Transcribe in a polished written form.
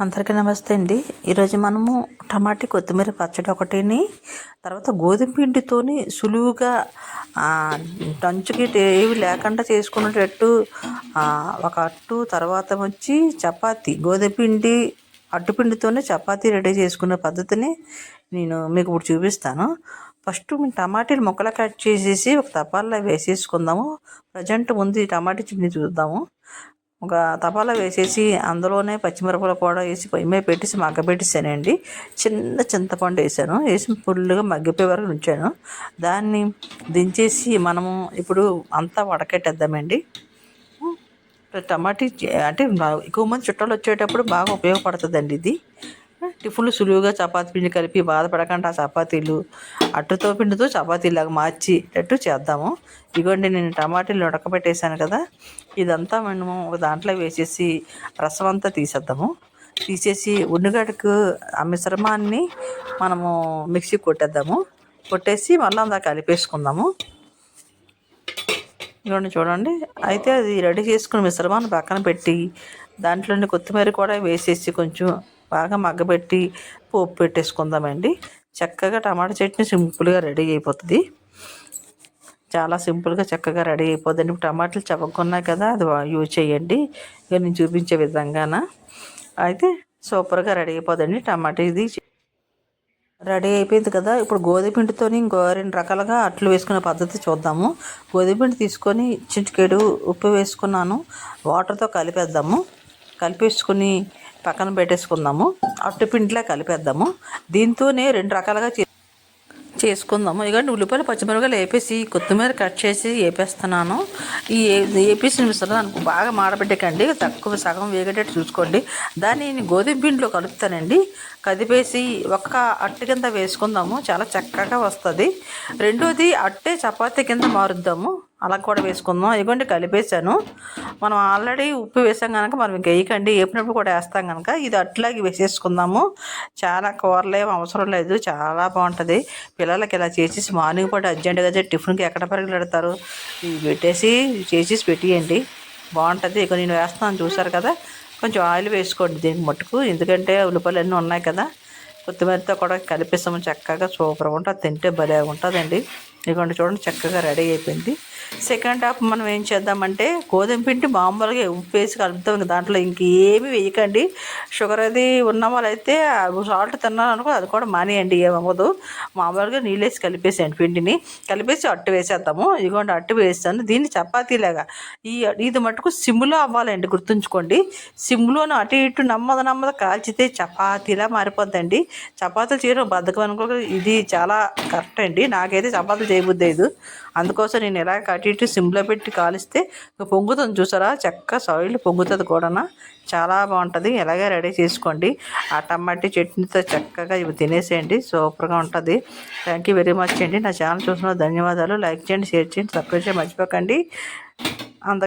అందరికీ నమస్తే అండి. ఈరోజు మనము టమాటీ కొత్తిమీర పచ్చడి ఒకటిని, తర్వాత గోధుమ పిండితోని సులువుగా దంచుకి ఏవి లేకుండా చేసుకునేటట్టు ఒక అట్టు, తర్వాత వచ్చి చపాతీ గోధుమ పిండి అట్టుపిండితోనే చపాతీ రెడీ చేసుకునే పద్ధతిని నేను మీకు ఇప్పుడు చూపిస్తాను. ఫస్ట్ టమాటీలు ముక్కలు కట్ చేసేసి ఒక తపాల్లో వేసేసుకుందాము. ప్రజెంట్ ముందు ఈ టమాటీ చట్నీ చూద్దాము. ఒక తపాలా వేసేసి అందులోనే పచ్చిమిరపకాయలు కూడా వేసి పొయ్యి మీద పెట్టేసి మగ్గబెట్టేసానండి. చిన్న చింతపండు వేసి ఫుల్గా మగ్గిపోయే వరకు ఉంచాను. దాన్ని దించేసి మనము ఇప్పుడు అంతా వడకెట్టేద్దామండి. టమాటీ అంటే ఎక్కువ మంది చుట్టాలు వచ్చేటప్పుడు బాగా ఉపయోగపడుతుందండి ఇది. టిఫిన్లు సులువుగా చపాతీ పిండి కలిపి బాధపడకుండా చపాతీలు అట్టుతో పిండితో చపాతీలాగా మార్చేటట్టు చేద్దాము. ఇదిగోండి, నేను టమాటీలు ఉడకబెట్టేసాను కదా, ఇదంతా మనము ఒక దాంట్లో వేసేసి రసం అంతా తీసేసి ఉల్లిగడ్డకు ఆ మిశ్రమాన్ని మనము మిక్సీ కొట్టేసి మళ్ళీ అంతా కలిపేసుకుందాము. ఇదిగోండి చూడండి. అయితే అది రెడీ చేసుకున్న మిశ్రమాన్ని పక్కన పెట్టి దాంట్లోని కొత్తిమీర కూడా వేసేసి కొంచెం బాగా మగ్గబెట్టి పోపు పెట్టేసుకుందామండి. చక్కగా టమాటా చట్నీ సింపుల్గా రెడీ అయిపోతుంది. చాలా సింపుల్గా చక్కగా రెడీ అయిపోద్దండి. ఇప్పుడు టమాటాలు చవక్కున్నాయి కదా, అది యూజ్ చేయండి. ఇక నేను చూపించే విధంగాన అయితే సూపర్గా రెడీ అయిపోద్దండి. టమాటా ఇది రెడీ అయిపోయింది కదా. ఇప్పుడు గోధుమ పిండితో ఇంకో 2 రకాలుగా అట్లు వేసుకునే పద్ధతి చూద్దాము. గోధుమ పిండి తీసుకొని చిటికెడు ఉప్పు వేసుకున్నాను, వాటర్తో కలిపేసుకుని పక్కన పెట్టేసుకుందాము. అట్టుపిండిలా కలిపేద్దాము. దీంతోనే 2 రకాలుగా చేసుకుందాము. ఇక ఉల్లిపాయలు పచ్చిమిరపకాయలు వేపేసి కొత్తిమీర కట్ చేసి వేపేస్తున్నాను. ఈ వేపేసిన మిశ్రమాన్ని బాగా మాడబెట్టకండి, తక్కువ సగం వేగేటట్టు చూసుకోండి. దాన్ని గోధుమ పిండిలో కలుపుతానండి. కదిపేసి ఒక్క అట్టు కింద వేసుకుందాము, చాలా చక్కగా వస్తుంది. రెండోది అట్టే చపాతీ కింద మారుద్దాము, అలా కూడా వేసుకుందాం. ఇదిగోండి కలిపేసాను. మనం ఆల్రెడీ ఉప్పు వేసాం కనుక మనం ఇంక వేయకండి, వేపినప్పుడు కూడా వేస్తాం కనుక ఇది అట్లాగే వేసేసుకుందాము. చాలా కూరలు ఏం అవసరం లేదు, చాలా బాగుంటుంది. పిల్లలకి ఇలా చేసేసి మార్నింగ్ పూట అర్జెంటుగా టిఫిన్కి ఎక్కడ పరిగెడతారు, ఇది చేసేసి పెట్టియండి, బాగుంటుంది. ఇక నేను వేస్తున్నాను చూసారు కదా. కొంచెం ఆయిల్ వేసుకోండి దీనికి మట్టుకు, ఎందుకంటే ఉల్లిపాయలు అన్నీ ఉన్నాయి కదా. కొత్తిమీరతో కూడా కలిపిస్తాము, చక్కగా సూపర్గా ఉంటుంది, తింటే భలే ఉంటుందండి. ఇదిగోండి చూడండి, చక్కగా రెడీ అయిపోయింది. సెకండ్ హాఫ్ మనం ఏం చేద్దామంటే గోధుమ పిండి మామూలుగా ఉప్పు వేసి కలుపుతాం, దాంట్లో ఇంకేమీ వేయకండి. షుగర్ అది ఉన్న వాళ్ళైతే సాల్ట్ తిన్నారనుకో అది కూడా మానేయండి, ఏమవ్వదు. మామూలుగా నీళ్ళేసి కలిపేసేయండి, పిండిని కలిపేసి అట్టు వేసేద్దాము. ఇదిగోండి అట్టు వేస్తాను. దీన్ని చపాతీలాగా ఇది మటుకు సిమ్లో అవ్వాలండి, గుర్తుంచుకోండి. సిమ్లోనే అటు ఇటు నెమ్మది కాల్చితే చపాతీలా మారిపోద్దండి. చపాతీలు చేయడం బద్ధకం అనుకో, ఇది చాలా కరెక్ట్ అండి. నాకైతే చపాతీలు చేయబుద్దేదు, అందుకోసం నేను ఇలా అటు ఇటు సిమ్లో పెట్టి కాలిస్తే పొంగుతుంది చూసారా, చక్కగా సాయిల్ పొంగుతుంది కూడా, చాలా బాగుంటుంది. ఇలాగే రెడీ చేసుకోండి. ఆ టమాటీ చట్నీతో చక్కగా ఇవి తినేసేయండి, సూపర్గా ఉంటుంది. థ్యాంక్ యూ వెరీ మచ్ అండి. నా ఛానల్ చూసిన ధన్యవాదాలు. లైక్ చేయండి, షేర్ చేయండి, సబ్స్క్రైబ్ చేయండి మర్చిపోకండి.